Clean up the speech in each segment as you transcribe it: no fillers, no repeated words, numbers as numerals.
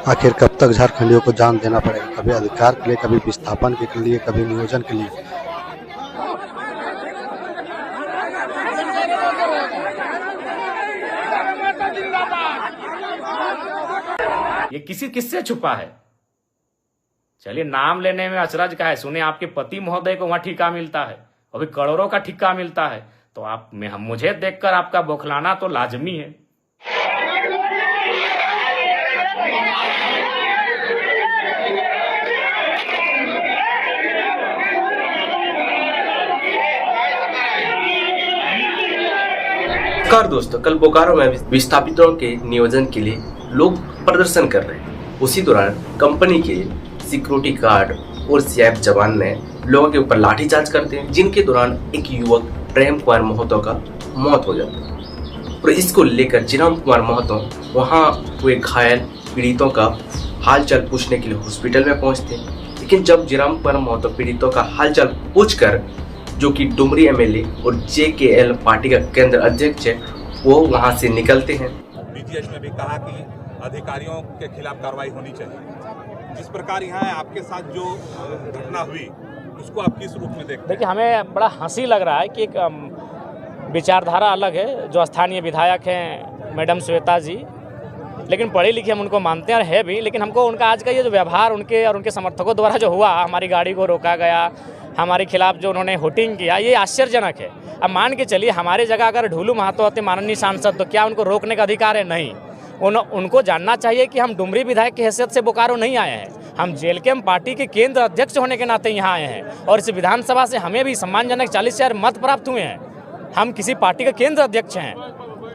आखिर कब तक झारखंडियों को जान देना पड़ेगा, कभी अधिकार के लिए, कभी विस्थापन के लिए, कभी नियोजन के लिए। ये किससे छुपा है? चलिए, नाम लेने में अचरज का है। सुने आपके पति महोदय को वहां ठिका मिलता है, अभी करोड़ों का ठिका मिलता है, तो आप मुझे देखकर आपका बौखलाना तो लाजमी है। नमस्कार दोस्तों, कल बोकारो में विस्थापितों के नियोजन के लिए लोग प्रदर्शन कर रहे हैं। उसी दौरान कंपनी के सिक्योरिटी गार्ड और सीआईएफ जवान ने लोगों के ऊपर लाठीचार्ज करते हैं, जिनके दौरान एक युवक प्रेम कुमार महतो का मौत हो जाता है। और इसको लेकर जिराम कुमार महतो वहां हुए घायल पीड़ितों का हालचाल पूछने के लिए हॉस्पिटल में पहुंचते हैं। लेकिन जब जिराम कुमार महतो पीड़ितों का हालचाल पूछकर, जो कि डुमरी एमएलए और जेकेएल पार्टी का केंद्र अध्यक्ष है, वो वहां से निकलते हैं। बीटीएस में भी कहा कि अधिकारियों के खिलाफ कार्रवाई होनी चाहिए। जिस प्रकार यहाँ आपके साथ जो घटना हुई, उसको आप किस रूप में देखते हैं? देखिए, हमें बड़ा हंसी लग रहा है कि एक विचारधारा अलग है। जो स्थानीय विधायक हैं मैडम श्वेता जी, लेकिन पढ़े लिखे हम उनको मानते हैं और है भी, लेकिन हमको उनका आज का ये जो व्यवहार उनके और उनके समर्थकों द्वारा जो हुआ, हमारी गाड़ी को रोका गया, हमारे खिलाफ जो उन्होंने होटिंग किया, ये आश्चर्यजनक है। अब मान के चलिए, हमारे जगह अगर ढूलू महतो होते माननीय सांसद, तो क्या उनको रोकने का अधिकार है? नहीं। उनको जानना चाहिए कि हम डुमरी विधायक की हैसियत से बोकारो नहीं आए हैं, हम जेलकेम पार्टी के केंद्र अध्यक्ष होने के नाते यहाँ आए हैं, और इस विधानसभा से हमें भी सम्मानजनक 40,000 मत प्राप्त हुए हैं। हम किसी पार्टी के केंद्र अध्यक्ष हैं,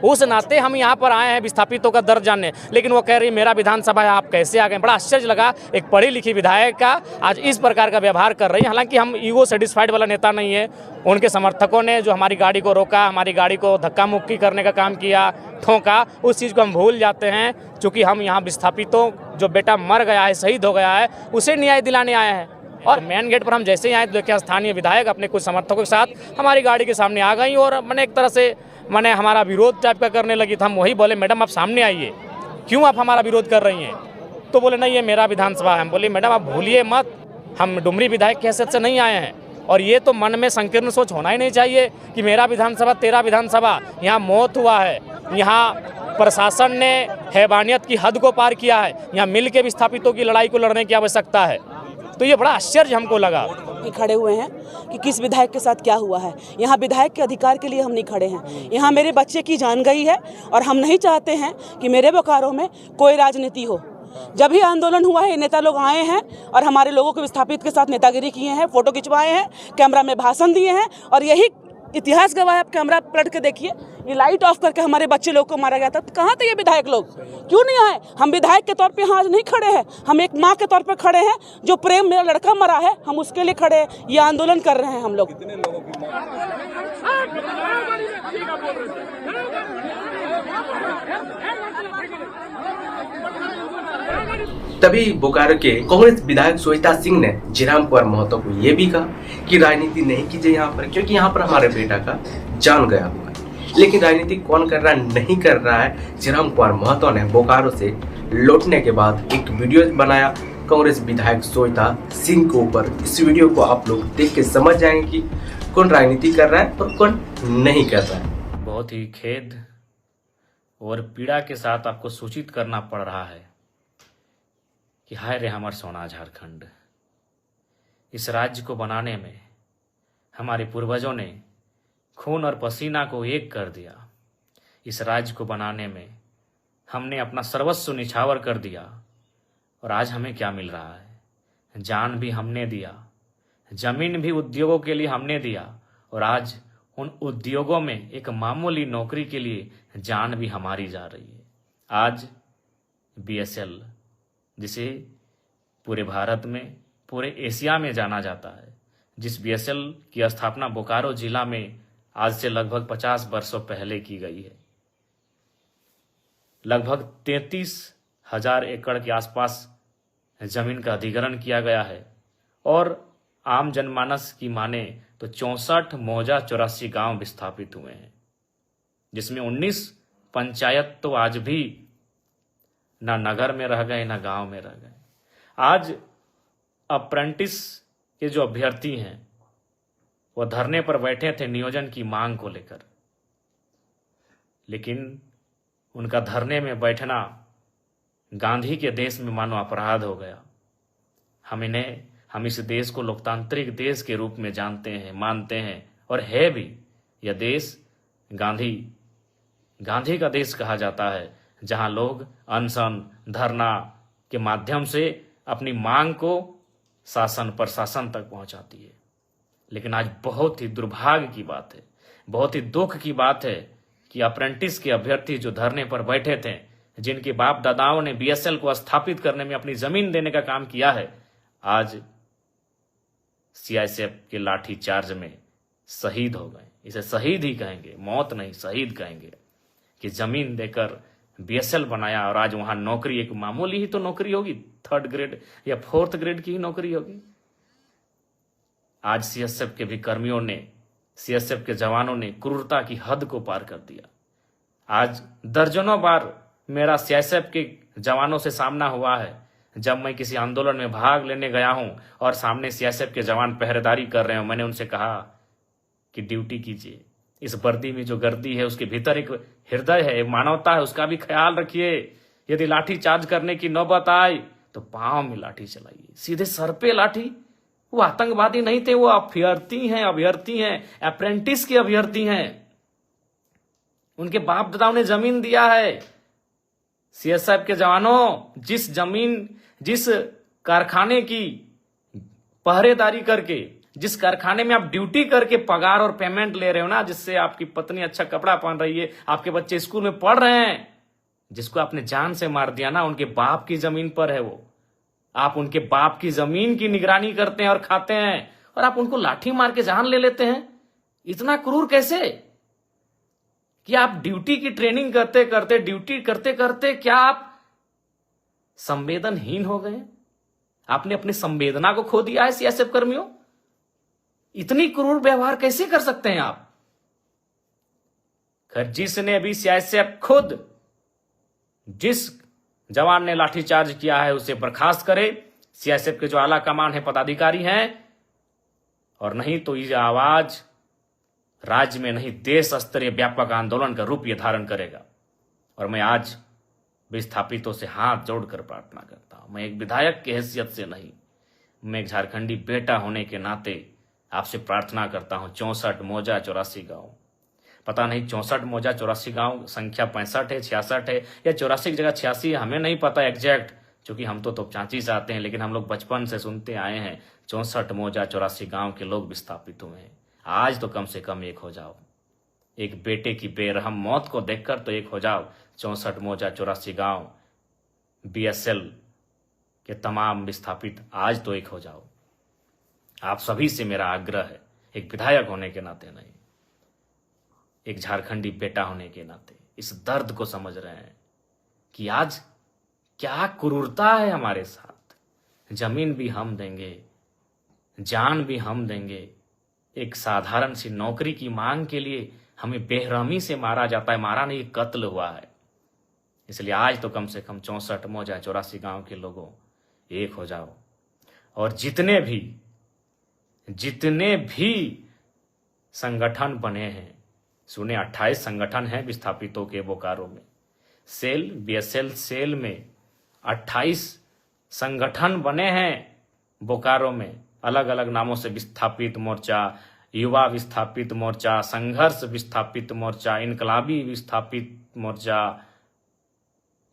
उस नाते हम यहाँ पर आए हैं विस्थापितों का दर्द जानने। लेकिन वो कह रही मेरा विधानसभा है, आप कैसे आ गए? बड़ा आश्चर्य लगा, एक पढ़ी लिखी विधायक का आज इस प्रकार का व्यवहार कर रही है। हालांकि हम ईगो सेटिस्फाइड वाला नेता नहीं है। उनके समर्थकों ने जो हमारी गाड़ी को रोका, हमारी गाड़ी को धक्का मुक्की करने का काम किया, ठोका, उस चीज़ को हम भूल जाते हैं। चूँकि हम यहाँ विस्थापितों, जो बेटा मर गया है, शहीद हो गया है, उसे न्याय दिलाने आए हैं। और मेन गेट पर हम जैसे ही आए तो देखिए, स्थानीय विधायक अपने कुछ समर्थकों के साथ हमारी गाड़ी के सामने आ गई और मैंने एक तरह से हमारा विरोध टाइप का करने लगी। था हम वही बोले, मैडम आप सामने आइए, क्यों आप हमारा विरोध कर रही हैं? तो बोले नहीं, ये मेरा विधानसभा है। हम बोले मैडम आप भूलिए मत, हम डुमरी विधायक की हैसियत से नहीं आए हैं, और ये तो मन में संकीर्ण सोच होना ही नहीं चाहिए कि मेरा विधानसभा तेरा विधानसभा। यहाँ मौत हुआ है, यहाँ प्रशासन ने हैवानियत की हद को पार किया है, यहाँ मिल के विस्थापितों की लड़ाई को लड़ने की आवश्यकता है। तो ये बड़ा आश्चर्य हमको लगा। खड़े हुए हैं कि किस विधायक के साथ क्या हुआ है। यहाँ विधायक के अधिकार के लिए हम नहीं खड़े हैं। यहाँ मेरे बच्चे की जान गई है और हम नहीं चाहते हैं कि मेरे बोकारो में कोई राजनीति हो। जब भी आंदोलन हुआ है, नेता लोग आए हैं और हमारे लोगों को विस्थापित के साथ नेतागिरी किए हैं, फोटो खिंचवाए हैं, कैमरा में भाषण दिए हैं, और यही इतिहास गवाह है। आप कैमरा पलट के देखिए, ये लाइट ऑफ करके हमारे बच्चे लोग को मारा गया था। तो कहाँ थे ये विधायक लोग? क्यों नहीं आए? हम विधायक के तौर पे यहाँ आज नहीं खड़े हैं, हम एक माँ के तौर पे खड़े हैं। जो प्रेम मेरा लड़का मरा है, हम उसके लिए खड़े हैं, ये आंदोलन कर रहे हैं हम लोग। तभी बोकारो के कांग्रेस विधायक श्वेता सिंह ने जिराम कुमार महतो को यह भी कहा कि राजनीति नहीं कीजिए यहाँ पर, क्योंकि यहाँ पर हमारे बेटा का जान गया हुआ है। लेकिन राजनीति कौन कर रहा है, नहीं कर रहा है। जिराम कुमार महतो ने बोकारो से लौटने के बाद एक वीडियो बनाया कांग्रेस विधायक श्वेता सिंह के ऊपर। इस वीडियो को आप लोग देख के समझ जाएंगे कि कौन राजनीति कर रहा है और कौन नहीं कर रहा है। बहुत ही खेद और पीड़ा के साथ आपको सूचित करना पड़ रहा है कि हाय रे हमार सोना झारखंड। इस राज्य को बनाने में हमारे पूर्वजों ने खून और पसीना को एक कर दिया। इस राज्य को बनाने में हमने अपना सर्वस्व निछावर कर दिया, और आज हमें क्या मिल रहा है? जान भी हमने दिया, जमीन भी उद्योगों के लिए हमने दिया, और आज उन उद्योगों में एक मामूली नौकरी के लिए जान भी हमारी जा रही है। आज बीएसएल, जिसे पूरे भारत में, पूरे एशिया में जाना जाता है, जिस बीएसएल की स्थापना बोकारो जिला में आज से लगभग 50 वर्षों पहले की गई है, लगभग 33,000 एकड़ के आसपास जमीन का अधिग्रहण किया गया है, और आम जनमानस की माने तो 64 मौजा 84 गांव विस्थापित हुए हैं, जिसमें 19 पंचायत तो आज भी ना नगर में रह गए ना गांव में रह गए। आज अप्रेंटिस के जो अभ्यर्थी हैं वो धरने पर बैठे थे नियोजन की मांग को लेकर, लेकिन उनका धरने में बैठना गांधी के देश में मानो अपराध हो गया। हम इस देश को लोकतांत्रिक देश के रूप में जानते हैं, मानते हैं, और है भी। यह देश गांधी का देश कहा जाता है, जहां लोग अनशन धरना के माध्यम से अपनी मांग को शासन प्रशासन तक पहुंचाती है। लेकिन आज बहुत ही दुर्भाग्य की बात है, बहुत ही दुख की बात है कि अप्रेंटिस के अभ्यर्थी जो धरने पर बैठे थे, जिनके बाप दादाओं ने बीएसएल को स्थापित करने में अपनी जमीन देने का काम किया है, आज सीआईएसएफ के लाठी चार्ज में शहीद हो गए। इसे शहीद ही कहेंगे, मौत नहीं शहीद कहेंगे, कि जमीन देकर बीएसएल बनाया और आज वहां नौकरी एक मामूली ही तो नौकरी होगी, 3rd ग्रेड या 4th ग्रेड की ही नौकरी होगी। आज सीएसएफ के भी कर्मियों ने, सीएसएफ के जवानों ने क्रूरता की हद को पार कर दिया। आज दर्जनों बार मेरा सीआईएसएफ के जवानों से सामना हुआ है, जब मैं किसी आंदोलन में भाग लेने गया हूं और सामने सीआईएसएफ के जवान पहरेदारी कर रहे हो, मैंने उनसे कहा कि ड्यूटी कीजिए, इस वर्दी में जो गर्दी है उसके भीतर एक हृदय है, एक मानवता है, उसका भी ख्याल रखिए। यदि लाठी चार्ज करने की नौबत आए तो पांव में लाठी चलाइए, सीधे सर पे लाठी। वो आतंकवादी नहीं थे, वो अभ्यर्थी हैं, अप्रेंटिस के अभ्यर्थी हैं। उनके बाप दादाओं ने जमीन दिया है। सीएसएफ के जवानों, जिस कारखाने की पहरेदारी करके, जिस कारखाने में आप ड्यूटी करके पगार और पेमेंट ले रहे हो ना, जिससे आपकी पत्नी अच्छा कपड़ा पहन रही है, आपके बच्चे स्कूल में पढ़ रहे हैं, जिसको आपने जान से मार दिया ना, उनके बाप की जमीन पर है वो। आप उनके बाप की जमीन की निगरानी करते हैं और खाते हैं, और आप उनको लाठी मार के जान ले लेते हैं। इतना क्रूर कैसे कि आप ड्यूटी की ट्रेनिंग ड्यूटी करते करते क्या आप संवेदनहीन हो गए? आपने अपनी संवेदना को खो दिया है सीआईएसएफ कर्मियों। इतनी क्रूर व्यवहार कैसे कर सकते हैं आप? खैर, जिसने भी सीआईएसएफ खुद, जिस जवान ने लाठीचार्ज किया है उसे बर्खास्त करे, सीआईएसएफ के जो आला कमान है, पदाधिकारी हैं, और नहीं तो ये आवाज राज्य में नहीं देश स्तरीय व्यापक आंदोलन का रूप ये धारण करेगा। और मैं आज विस्थापितों से हाथ जोड़कर प्रार्थना करता हूं, मैं एक विधायक की हैसियत से नहीं, मैं एक झारखंडी बेटा होने के नाते आपसे प्रार्थना करता हूं। 64 मौजा 84 गांव, पता नहीं 64 मौजा 84 गांव संख्या 65 है, 66 है या 84 की जगह 86 है, हमें नहीं पता एग्जैक्ट, क्योंकि हम तो चांची से आते हैं। लेकिन हम लोग बचपन से सुनते आए हैं 64 मौजा 84 गांव के लोग विस्थापित हुए हैं। आज तो कम से कम एक हो जाओ, एक बेटे की बेरहम मौत को देखकर तो एक हो जाओ। 64 मौजा 84 गांव बीएसएल के तमाम विस्थापित, आज तो एक हो जाओ। आप सभी से मेरा आग्रह है, एक विधायक होने के नाते नहीं, एक झारखंडी बेटा होने के नाते इस दर्द को समझ रहे हैं कि आज क्या क्रूरता है हमारे साथ। जमीन भी हम देंगे, जान भी हम देंगे, एक साधारण सी नौकरी की मांग के लिए हमें बेरहमी से मारा जाता है। मारा नहीं, कत्ल हुआ है। इसलिए आज तो कम से कम 64 मौजा 84 गांव के लोगों एक हो जाओ, और जितने भी संगठन बने हैं, सुने 28 संगठन हैं विस्थापितों के बोकारो में, सेल बीएसएल सेल में 28 संगठन बने हैं बोकारो में, अलग अलग नामों से, विस्थापित मोर्चा, युवा विस्थापित मोर्चा, संघर्ष विस्थापित मोर्चा, इनकलाबी विस्थापित मोर्चा।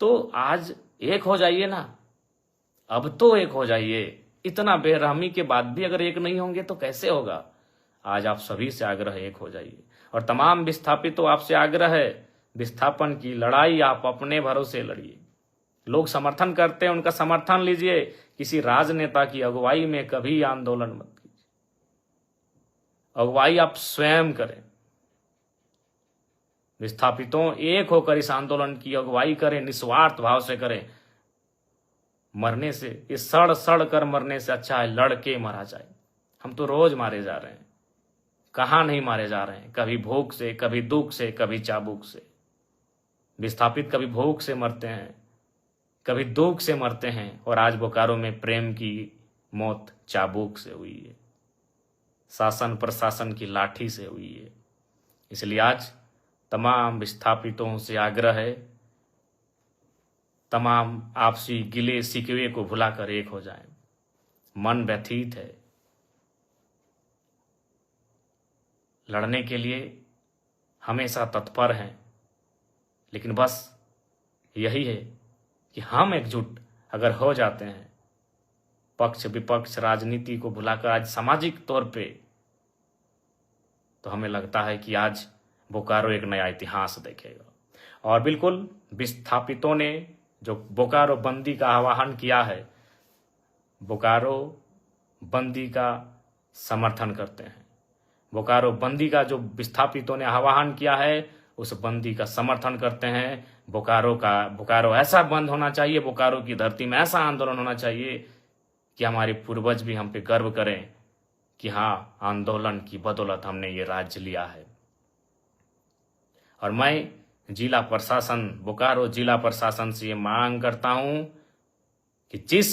तो आज एक हो जाइए ना, अब तो एक हो जाइए। इतना बेरहमी के बाद भी अगर एक नहीं होंगे तो कैसे होगा? आज आप सभी से आग्रह है, एक हो जाइए। और तमाम विस्थापितों आपसे आग्रह है, विस्थापन की लड़ाई आप अपने भरोसे लड़िए। लोग समर्थन करते हैं, उनका समर्थन लीजिए। किसी राजनेता की अगुवाई में कभी आंदोलन मत कीजिए, अगुवाई आप स्वयं करें। विस्थापितों एक होकर इस आंदोलन की अगुवाई करें, निस्वार्थ भाव से करें। मरने से, ये सड़ कर मरने से अच्छा है लड़के मारा जाए। हम तो रोज मारे जा रहे हैं, कहाँ नहीं मारे जा रहे हैं, कभी भूख से, कभी दुख से, कभी चाबुक से। विस्थापित कभी भूख से मरते हैं, कभी दुख से मरते हैं, और आज बोकारो में प्रेम की मौत चाबुक से हुई है, शासन प्रशासन की लाठी से हुई है। इसलिए आज तमाम विस्थापितों से आग्रह है, तमाम आपसी गिले शिकवे को भुलाकर एक हो जाएं। मन व्यथित है, लड़ने के लिए हमेशा तत्पर हैं, लेकिन बस यही है कि हम एकजुट अगर हो जाते हैं, पक्ष विपक्ष राजनीति को भुलाकर आज सामाजिक तौर पे, तो हमें लगता है कि आज बोकारो एक नया इतिहास देखेगा। और बिल्कुल विस्थापितों ने जो बोकारो बंदी का आह्वान किया है, बोकारो बंदी का समर्थन करते हैं। बोकारो बंदी का जो विस्थापितों ने आह्वान किया है, उस बंदी का समर्थन करते हैं। बोकारो ऐसा बंद होना चाहिए, बोकारो की धरती में ऐसा आंदोलन होना चाहिए कि हमारे पूर्वज भी हम पे गर्व करें कि हाँ, आंदोलन की बदौलत हमने ये राज्य लिया है। और मैं जिला प्रशासन, बोकारो जिला प्रशासन से ये मांग करता हूं कि जिस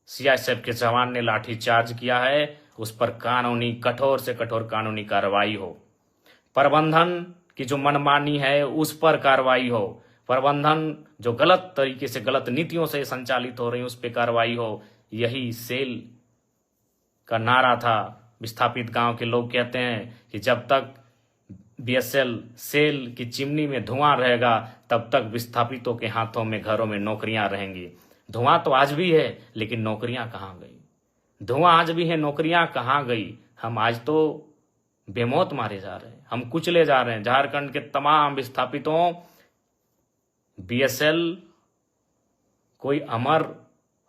सीआईएसएफ के जवान ने लाठीचार्ज किया है, उस पर कठोर से कठोर कानूनी कार्रवाई हो। प्रबंधन की जो मनमानी है, उस पर कार्रवाई हो। प्रबंधन जो गलत तरीके से, गलत नीतियों से संचालित हो रही, उस पर कार्रवाई हो। यही सेल का नारा था। विस्थापित गांव के लोग कहते हैं कि जब तक बीएसएल सेल की चिमनी में धुआं रहेगा, तब तक विस्थापितों के हाथों में, घरों में नौकरियां रहेंगी। धुआं तो आज भी है, लेकिन नौकरियां कहाँ गई? धुआं आज भी है, नौकरियां कहाँ गई? हम आज तो बेमौत मारे जा रहे हैं, हम कुचले जा रहे हैं। झारखंड के तमाम विस्थापितों, बीएसएल कोई अमर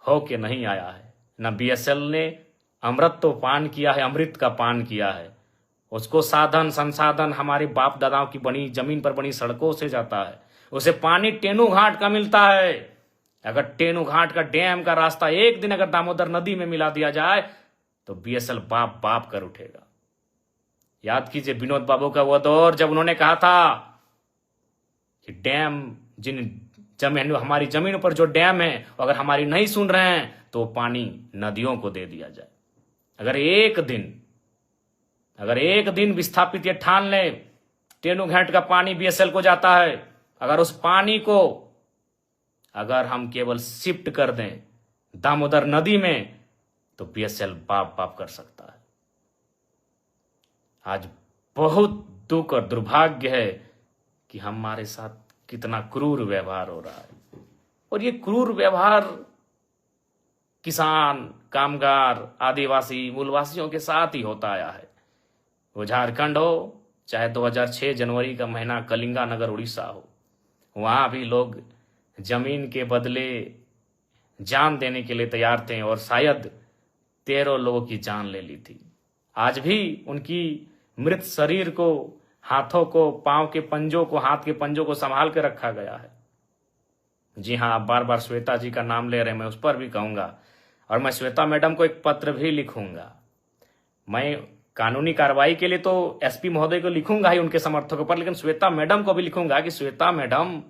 हो के नहीं आया है। न बीएसएल ने अमृत तो पान किया है, अमृत का पान किया है। उसको साधन संसाधन हमारे बाप दादाओं की बनी जमीन पर बनी सड़कों से जाता है। उसे पानी टेनू घाट का मिलता है। अगर टेनू घाट का डैम का रास्ता एक दिन अगर दामोदर नदी में मिला दिया जाए, तो बीएसएल बाप बाप कर उठेगा। याद कीजिए विनोद बाबू का वो दौर, जब उन्होंने कहा था कि डैम, हमारी जमीन पर जो डैम है, अगर हमारी नहीं सुन रहे हैं तो पानी नदियों को दे दिया जाए। अगर एक दिन विस्थापित ये ठान ले टेनू घाट का पानी बीएसएल को जाता है, अगर उस पानी को अगर हम केवल शिफ्ट कर दें दामोदर नदी में, तो बीएसएल बाप बाप कर सकता है। आज बहुत दुख और दुर्भाग्य है कि हमारे साथ कितना क्रूर व्यवहार हो रहा है। और ये क्रूर व्यवहार किसान, कामगार, आदिवासी, मूलवासियों के साथ ही होता आया है। वो झारखंड हो, चाहे 2006 जनवरी का महीना कलिंगा नगर उड़ीसा हो, वहां भी लोग जमीन के बदले जान देने के लिए तैयार थे, और शायद 13 लोगों की जान ले ली थी। आज भी उनकी मृत शरीर को, हाथों को, पांव के पंजों को, हाथ के पंजों को संभाल के रखा गया है। जी हाँ, आप बार बार श्वेता जी का नाम ले रहे हैं, मैं उस पर भी कहूंगा, और मैं श्वेता मैडम को एक पत्र भी लिखूंगा। मैं कानूनी कार्रवाई के लिए तो एसपी महोदय को लिखूंगा ही, उनके समर्थकों पर, लेकिन श्वेता मैडम को भी लिखूंगा कि श्वेता मैडम,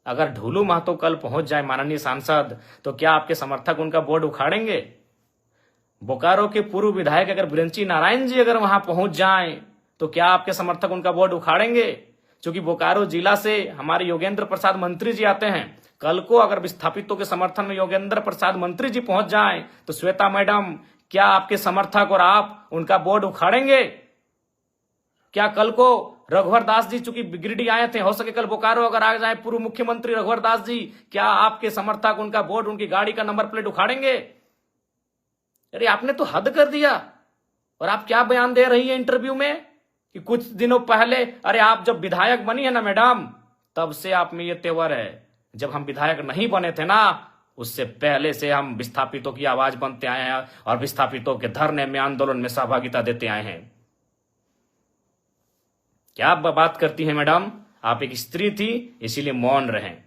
अगर ढूलू महतो कल पहुंच जाए माननीय सांसद, तो क्या आपके समर्थक उनका बोर्ड उखाड़ेंगे? बोकारो के पूर्व विधायक अगर बिरंची नारायण जी अगर वहां पहुंच जाएं, तो क्या आपके समर्थक उनका बोर्ड उखाड़ेंगे? क्योंकि बोकारो जिला से हमारे योगेंद्र प्रसाद मंत्री जी आते हैं। कल को अगर विस्थापितों के समर्थन में योगेंद्र प्रसाद मंत्री जी पहुंच जाएं, तो श्वेता मैडम, क्या आपके समर्थक और आप उनका बोर्ड उखाड़ेंगे? क्या कल को रघुवर दास जी, चूंकि गिरिडीह आए थे, हो सके कल बोकारो अगर आ जाए पूर्व मुख्यमंत्री रघुवर दास जी, क्या आपके समर्थक उनका बोर्ड, उनकी गाड़ी का नंबर प्लेट उखाड़ेंगे? अरे आपने तो हद कर दिया। और आप क्या बयान दे रही है इंटरव्यू में कि कुछ दिनों पहले, अरे आप जब विधायक बनी है ना मैडम, तब से आप में ये तेवर है। जब हम विधायक नहीं बने थे ना, उससे पहले से हम विस्थापितों की आवाज बनते आए हैं और विस्थापितों के धरने में, आंदोलन में सहभागिता देते आए हैं। क्या आप बात करती हैं मैडम? आप एक स्त्री थी इसीलिए मौन रहें,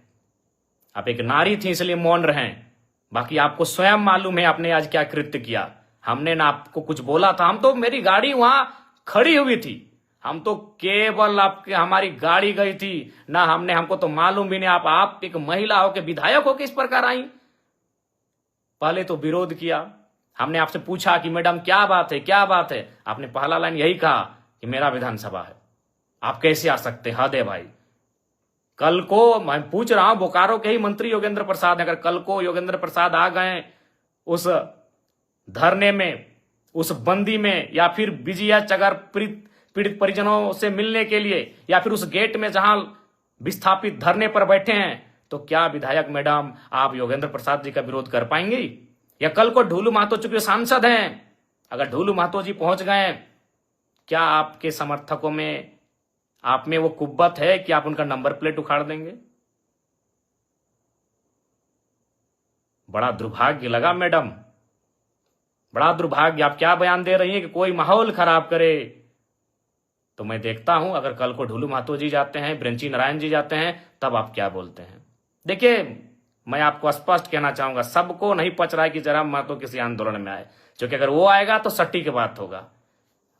आप एक नारी थी इसलिए मौन रहें। बाकी आपको स्वयं मालूम है आपने आज क्या कृत्य किया। हमने ना आपको कुछ बोला था, हम तो, मेरी गाड़ी वहां खड़ी हुई थी, हम तो केवल आपके हमारी गाड़ी गई थी ना, हमको तो मालूम भी नहीं आप एक महिला हो के विधायक हो के इस प्रकार आई। पहले तो विरोध किया, हमने आपसे पूछा कि मैडम क्या बात है क्या बात है, आपने पहला लाइन यही कहा कि मेरा विधानसभा है, आप कैसे आ सकते, हद है भाई। कल को मैं पूछ रहा हूं, बोकारो के ही मंत्री योगेंद्र प्रसाद, अगर कल को योगेंद्र प्रसाद आ गए उस धरने में, उस बंदी में, या फिर बीजीएच अगर पीड़ित परिजनों से मिलने के लिए, या फिर उस गेट में जहां विस्थापित धरने पर बैठे हैं, तो क्या विधायक मैडम आप योगेंद्र प्रसाद जी का विरोध कर पाएंगी? या कल को ढूलू महतो चूंकि सांसद हैं, अगर ढूलू महतो जी पहुंच गए, क्या आपके समर्थकों में आप में वो कुव्वत है कि आप उनका नंबर प्लेट उखाड़ देंगे? बड़ा दुर्भाग्य लगा मैडम, बड़ा दुर्भाग्य। आप क्या बयान दे रही हैं कि कोई माहौल खराब करे, तो मैं देखता हूं अगर कल को ढूलू महतो जी जाते हैं, ब्रंची नारायण जी जाते हैं, तब आप क्या बोलते हैं। देखिए, मैं आपको स्पष्ट कहना चाहूंगा, सबको नहीं पच रहा है कि जयराम महतो किसी आंदोलन में आए, क्योंकि अगर वो आएगा तो सट्टी की बात होगा।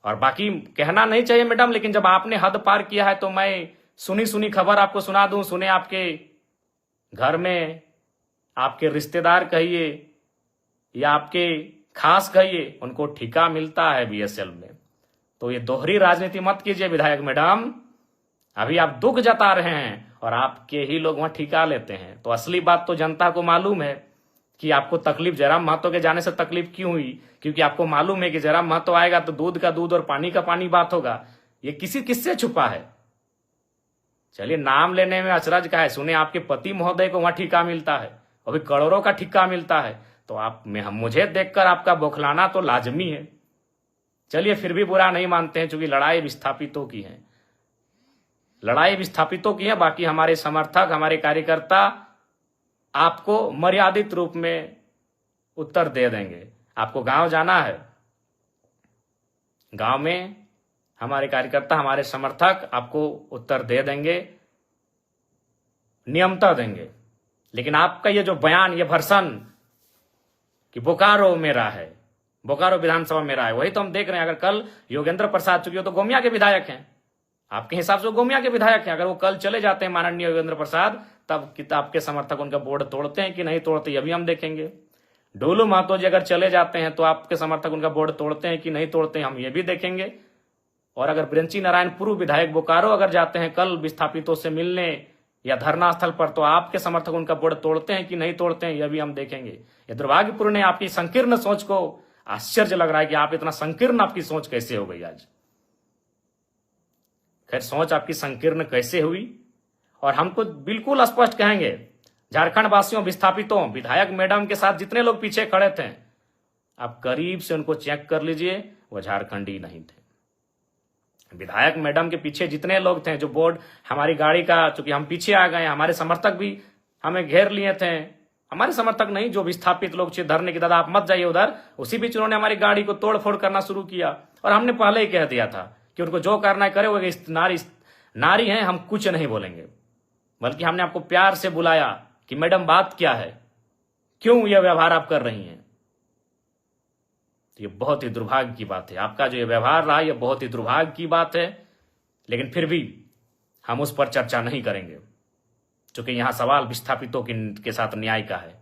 और बाकी कहना नहीं चाहिए मैडम, लेकिन जब आपने हद पार किया है तो मैं सुनी खबर आपको सुना दूं। सुने आपके घर में आपके रिश्तेदार कहिए या आपके खास कहिए, उनको ठिका मिलता है बीएसएल में। तो ये दोहरी राजनीति मत कीजिए विधायक मैडम, अभी आप दुख जता रहे हैं और आपके ही लोग वहां ठिका लेते हैं। तो असली बात तो जनता को मालूम है कि आपको तकलीफ जयराम महतो के जाने से तकलीफ क्यों हुई, क्योंकि आपको मालूम है कि जयराम महतो आएगा तो दूध का दूध और पानी का पानी बात होगा। ये किससे छुपा है? चलिए, नाम लेने में अचरज का है, सुने आपके पति महोदय को वहां ठिका मिलता है, अभी करोड़ों का ठिका मिलता है, तो मुझे देखकर आपका बौखलाना तो लाजमी है। चलिए, फिर भी बुरा नहीं मानते हैं, क्योंकि लड़ाई विस्थापितों की है, लड़ाई विस्थापितों की है। बाकी हमारे समर्थक, हमारे कार्यकर्ता आपको मर्यादित रूप में उत्तर दे देंगे। आपको गांव जाना है, गांव में हमारे कार्यकर्ता, हमारे समर्थक आपको उत्तर दे देंगे, नियमता देंगे। लेकिन आपका ये जो बयान, ये भर्सन कि बोकारो मेरा है, बोकारो विधानसभा मेरा है, वही तो हम देख रहे हैं। अगर कल योगेंद्र प्रसाद, चूंकि तो गोमिया के विधायक हैं, आपके हिसाब से वो गोमिया के विधायक हैं, अगर वो कल चले जाते हैं माननीय योगेंद्र प्रसाद, तब आपके समर्थक उनका बोर्ड तोड़ते हैं कि नहीं तोड़ते, ये भी हम देखेंगे। ढोलू महतो जी अगर चले जाते हैं तो आपके समर्थक उनका बोर्ड तोड़ते हैं कि नहीं तोड़ते हैं, हम ये भी देखेंगे। और अगर ब्रंची नारायण पूर्व विधायक बोकारो अगर जाते हैं कल विस्थापितों से मिलने या धरना स्थल पर, तो आपके समर्थक उनका बोर्ड तोड़ते हैं कि नहीं तोड़ते हैं, यह भी हम देखेंगे। ये दुर्भाग्यपूर्ण है, आपकी संकीर्ण सोच को आश्चर्य लग रहा है कि आप इतना संकीर्ण, आपकी सोच कैसे हो गई आज। खैर, सोच आपकी संकीर्ण कैसे हुई, और हमको बिल्कुल स्पष्ट कहेंगे, झारखंड वासियों, विस्थापितों, विधायक मैडम के साथ जितने लोग पीछे खड़े थे, आप करीब से उनको चेक कर लीजिए, वो झारखंडी नहीं थे। विधायक मैडम के पीछे जितने लोग थे, जो बोर्ड हमारी गाड़ी का, चूंकि हम पीछे आ गए, हमारे समर्थक भी हमें घेर लिए थे, हमारे समर्थक नहीं, जो विस्थापित लोग थे धरने की, दादा आप मत जाइए उधर, उसी बीच उन्होंने हमारी गाड़ी को तोड़ फोड़ करना शुरू किया। और हमने पहले ही कह दिया था कि उनको जो करना है करे, वो नारी हैं, हम कुछ नहीं बोलेंगे। बल्कि हमने आपको प्यार से बुलाया कि मैडम बात क्या है, क्यों यह व्यवहार आप कर रही हैं। तो ये बहुत ही दुर्भाग्य की बात है, आपका जो ये व्यवहार रहा, ये बहुत ही दुर्भाग्य की बात है। लेकिन फिर भी हम उस पर चर्चा नहीं करेंगे, क्योंकि यहां सवाल विस्थापितों के साथ न्याय का है।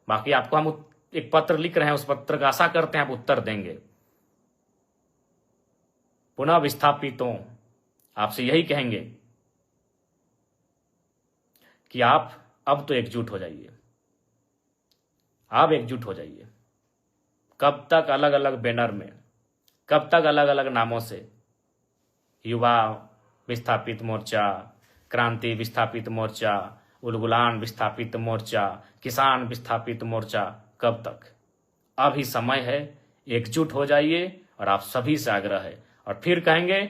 बाकी आपको हम एक पत्र लिख रहे हैं, उस पत्र का आशा करते हैं आप उत्तर देंगे। पुनः विस्थापितों, आपसे यही कहेंगे कि आप अब तो एकजुट हो जाइए, आप एकजुट हो जाइए। कब तक अलग अलग बैनर में, कब तक अलग अलग नामों से, युवा विस्थापित मोर्चा, क्रांति विस्थापित मोर्चा, उलगुलान विस्थापित मोर्चा, किसान विस्थापित मोर्चा, कब तक? अभी समय है, एकजुट हो जाइए। और आप सभी से आग्रह है, और फिर कहेंगे,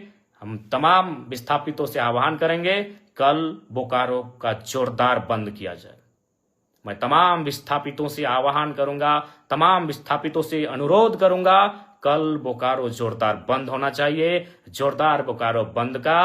हम तमाम विस्थापितों से आह्वान करेंगे, कल बोकारो का जोरदार बंद किया जाए। मैं तमाम विस्थापितों से आह्वान करूंगा, तमाम विस्थापितों से अनुरोध करूंगा, कल बोकारो जोरदार बंद होना चाहिए। जोरदार बोकारो बंद का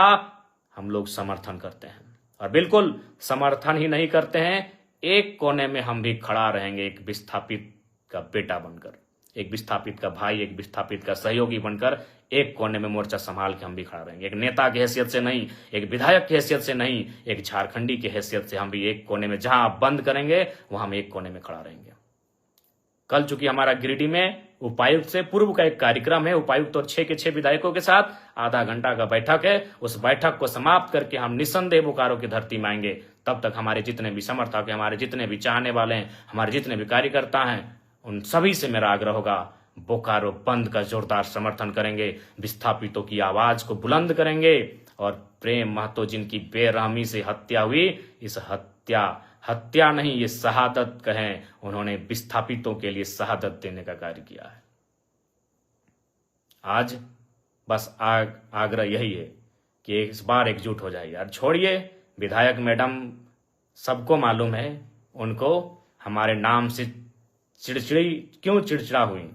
हम लोग समर्थन करते हैं, और बिल्कुल समर्थन ही नहीं करते हैं, एक कोने में हम भी खड़ा रहेंगे, एक विस्थापित का बेटा बनकर, एक विस्थापित का भाई, एक विस्थापित का सहयोगी बनकर एक कोने में मोर्चा संभाल के हम भी खड़ा रहेंगे। एक नेता की हैसियत से नहीं, एक विधायक की हैसियत से नहीं, एक झारखंडी की हैसियत से हम भी एक कोने में, जहां आप बंद करेंगे वहां हम एक कोने में खड़ा रहेंगे। कल चूंकि हमारा गिरिडीह में उपायुक्त से पूर्व का एक कार्यक्रम है, उपायुक्त और 6 के 6 विधायकों के साथ आधा घंटा का बैठक है। उस बैठक को समाप्त करके हम निस्संदेह बोकारो की धरती में आएंगे। तब तक हमारे जितने भी समर्थक हैं, हमारे जितने भी चाहने वाले हैं, हमारे जितने भी कार्यकर्ता हैं, उन सभी से मेरा आग्रह होगा, बोकारो बंद का जोरदार समर्थन करेंगे, विस्थापितों की आवाज को बुलंद करेंगे और प्रेम महतो जिनकी बेरहमी से हत्या हुई, इस हत्या नहीं, ये शहादत कहें, उन्होंने विस्थापितों के लिए शहादत देने का कार्य किया है। आज बस आग्रह यही है कि इस बार एकजुट हो जाइए। यार छोड़िए, विधायक मैडम सबको मालूम है, उनको हमारे नाम से चिड़चिड़ा हुई,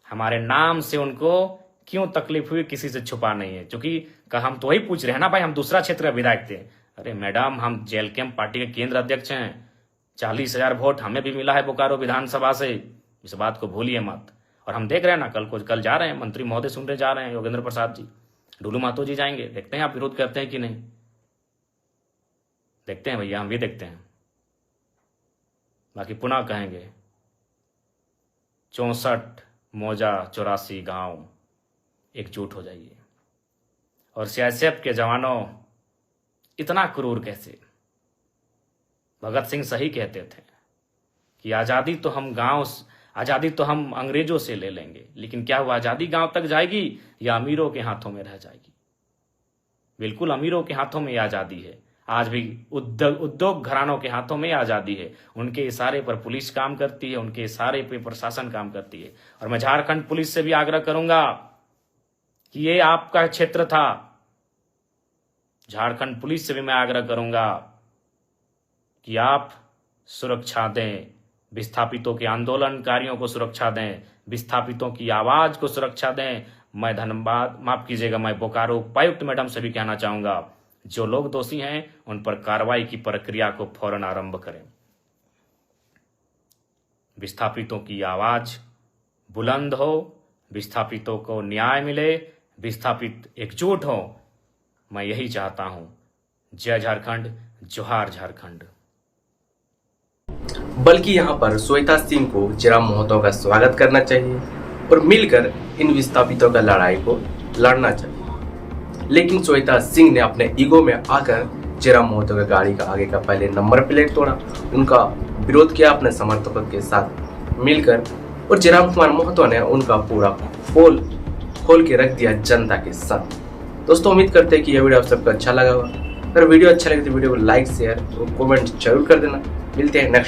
हमारे नाम से उनको क्यों तकलीफ हुई, किसी से छुपा नहीं है। क्योंकि हम तो वही पूछ रहे हैं ना भाई, हम दूसरा क्षेत्र का विधायक थे। अरे मैडम, हम जेल कैंप पार्टी के केंद्र अध्यक्ष हैं, 40,000 वोट हमें भी मिला है बोकारो विधानसभा से, इस बात को भूलिए मत। और हम देख रहे हैं ना, कल जा रहे हैं, मंत्री महोदय सुन रहे जा रहे हैं, योगेंद्र प्रसाद जी, डुलू महतो जी जाएंगे, देखते हैं आप विरोध करते हैं कि नहीं, देखते हैं भैया, हम भी देखते हैं। बाकी पुनः कहेंगे, 64 मौजा 84 गांव, एकजुट हो जाइए। और सीआईएसएफ के जवानों, इतना क्रूर कैसे? भगत सिंह सही कहते थे कि आजादी तो हम अंग्रेजों से ले लेंगे, लेकिन क्या हुआ, आजादी गांव तक जाएगी या अमीरों के हाथों में रह जाएगी? बिल्कुल अमीरों के हाथों में आजादी है। आज भी उद्योग घरानों के हाथों में आजादी है। उनके इशारे पर पुलिस काम करती है, उनके इशारे पर प्रशासन काम करती है। और मैं झारखंड पुलिस से भी आग्रह करूंगा कि ये आपका क्षेत्र था। झारखंड पुलिस से भी मैं आग्रह करूंगा कि आप सुरक्षा दें, विस्थापितों के आंदोलनकारियों को सुरक्षा दें, विस्थापितों की आवाज को सुरक्षा दें। मैं मैं बोकारो उपायुक्त मैडम से भी कहना चाहूंगा, जो लोग दोषी हैं उन पर कार्रवाई की प्रक्रिया को फौरन आरंभ करें। विस्थापितों की आवाज बुलंद हो, विस्थापितों को न्याय मिले, विस्थापित एकजुट हो, मैं यही चाहता हूं। जय झारखंड, जोहार झारखंड। बल्कि यहाँ पर श्वेता सिंह को जयराम महतो का स्वागत करना चाहिए और मिलकर इन विस्थापितों का लड़ाई को लड़ना चाहिए। लेकिन श्वेता सिंह ने अपने ईगो में आकर जयराम महतो की गाड़ी का आगे का पहले नंबर प्लेट तोड़ा, उनका विरोध किया अपने समर्थकों के साथ मिलकर, और जयराम कुमार महतो ने उनका पूरा खोल के रख दिया जनता के साथ। दोस्तों, उम्मीद करते हैं कि यह वीडियो आप सबको अच्छा लगा होगा। अगर वीडियो अच्छा लगे तो वीडियो को लाइक, शेयर और कमेंट जरूर कर देना। मिलते हैं नेक्स्ट